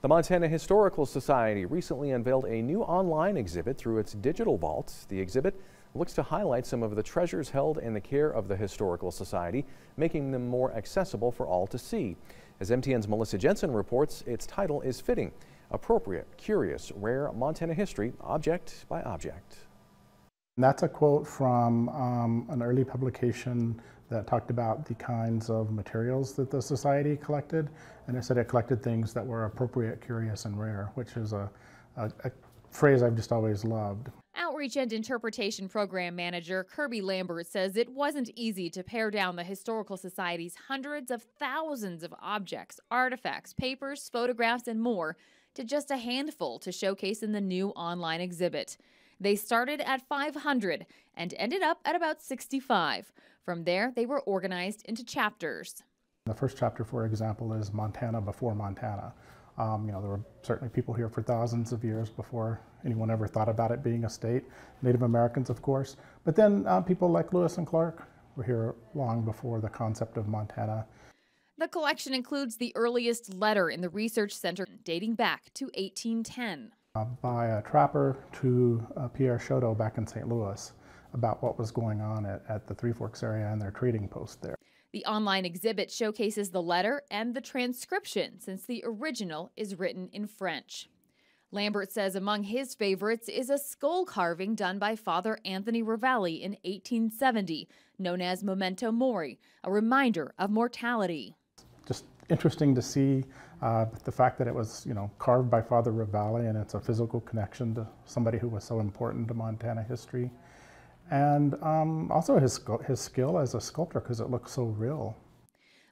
The Montana Historical Society recently unveiled a new online exhibit through its digital vault. The exhibit looks to highlight some of the treasures held in the care of the Historical Society, making them more accessible for all to see. As MTN's Melissa Jensen reports, its title is fitting: Appropriate, Curious, Rare Montana History, Object by Object. And that's a quote from an early publication that talked about the kinds of materials that the Society collected. And it said it collected things that were appropriate, curious, and rare, which is a phrase I've just always loved. Outreach and Interpretation Program Manager Kirby Lambert says it wasn't easy to pare down the Historical Society's hundreds of thousands of objects, artifacts, papers, photographs, and more to just a handful to showcase in the new online exhibit. They started at 500 and ended up at about 65. From there, they were organized into chapters. The first chapter, for example, is Montana before Montana. There were certainly people here for thousands of years before anyone ever thought about it being a state. Native Americans, of course. But then people like Lewis and Clark were here long before the concept of Montana. The collection includes the earliest letter in the research center dating back to 1810. By a trapper to Pierre Chouteau back in St. Louis about what was going on at the Three Forks area and their trading post there. The online exhibit showcases the letter and the transcription, since the original is written in French. Lambert says among his favorites is a skull carving done by Father Anthony Ravalli in 1870, known as Memento Mori, a reminder of mortality. Just interesting to see the fact that it was, carved by Father Ravalli, and it's a physical connection to somebody who was so important to Montana history. And also his skill as a sculptor, because it looks so real.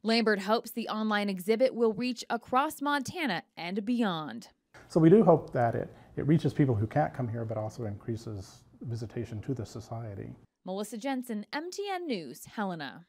Lambert hopes the online exhibit will reach across Montana and beyond. So we do hope that it reaches people who can't come here, but also increases visitation to the Society. Melissa Jensen, MTN News, Helena.